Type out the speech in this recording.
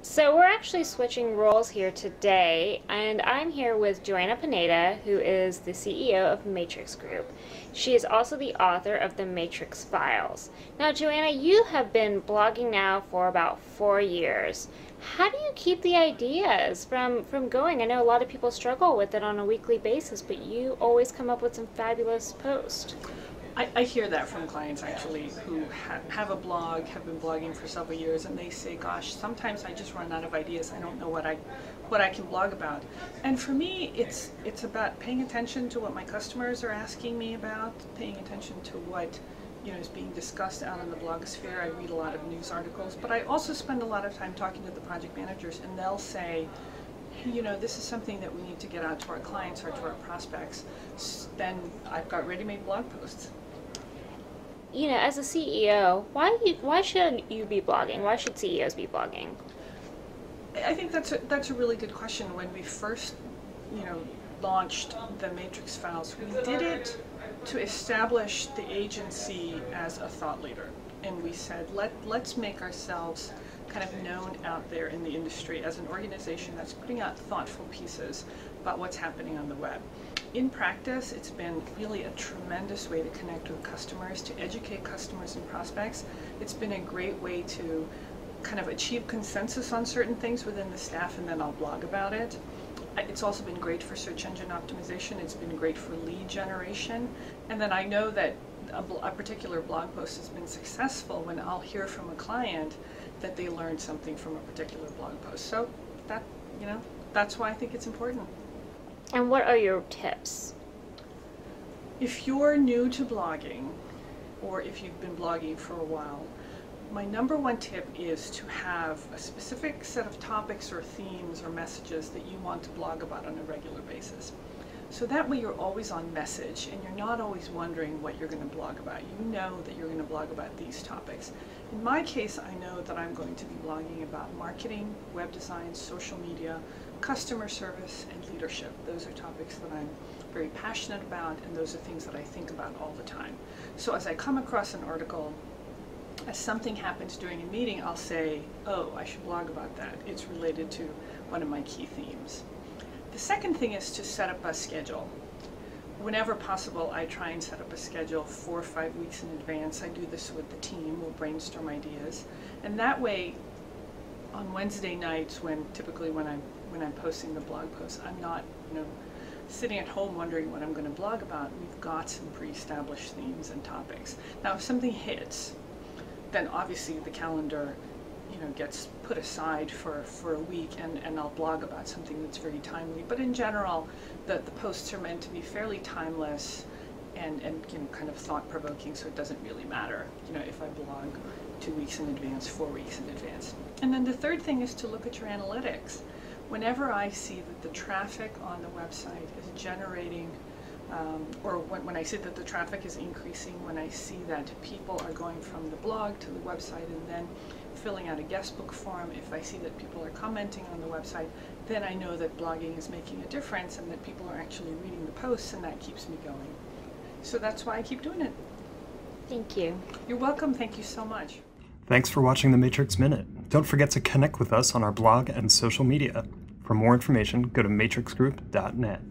So we're actually switching roles here today, and I'm here with Joanna Pineda, who is the CEO of Matrix Group. She is also the author of the Matrix Files. Now, Joanna, you have been blogging now for about 4 years. How do you keep the ideas from going? I know a lot of people struggle with it on a weekly basis, but you always come up with some fabulous posts. I hear that from clients actually who have a blog, have been blogging for several years, and they say, gosh, sometimes I just run out of ideas. I don't know what I can blog about. And for me, it's about paying attention to what my customers are asking me about, paying attention to what is being discussed out in the blogosphere. I read a lot of news articles, but I also spend a lot of time talking to the project managers, and they'll say, this is something that we need to get out to our clients or to our prospects. Then I've got ready-made blog posts. As a CEO, why should you be blogging? Why should CEOs be blogging? I think that's a really good question. When we first, launched the Matrix Files, we did it to establish the agency as a thought leader, and we said let's make ourselves kind of known out there in the industry as an organization that's putting out thoughtful pieces about what's happening on the web. In practice, it's been really a tremendous way to connect with customers, to educate customers and prospects. It's been a great way to kind of achieve consensus on certain things within the staff, and then I'll blog about it. It's also been great for search engine optimization. It's been great for lead generation. And then I know that a particular blog post has been successful when I'll hear from a client that they learned something from a particular blog post. So that's why I think it's important. And what are your tips? If you're new to blogging, or if you've been blogging for a while, my number one tip is to have a specific set of topics or themes or messages that you want to blog about on a regular basis. So that way you're always on message and you're not always wondering what you're going to blog about. You know that you're going to blog about these topics. In my case, I know that I'm going to be blogging about marketing, web design, social media, customer service, and leadership. Those are topics that I'm very passionate about, and those are things that I think about all the time. So as I come across an article, as something happens during a meeting, I'll say, oh, I should blog about that. It's related to one of my key themes. The second thing is to set up a schedule. Whenever possible, I try and set up a schedule 4 or 5 weeks in advance. I do this with the team. We'll brainstorm ideas. And that way, on Wednesday nights, typically when I'm posting the blog post, I'm not sitting at home wondering what I'm going to blog about. We've got some pre-established themes and topics. Now, if something hits, then obviously the calendar gets put aside for a week, and I'll blog about something that's very timely. But in general, the posts are meant to be fairly timeless and kind of thought-provoking, so it doesn't really matter if I blog 2 weeks in advance, 4 weeks in advance. And then the third thing is to look at your analytics. Whenever I see that the traffic on the website is generating, or when I see that the traffic is increasing, when I see that people are going from the blog to the website and then filling out a guest book form, if I see that people are commenting on the website, then I know that blogging is making a difference and that people are actually reading the posts, and that keeps me going. So that's why I keep doing it. Thank you. You're welcome. Thank you so much. Thanks for watching the Matrix Minute. Don't forget to connect with us on our blog and social media. For more information, go to matrixgroup.net.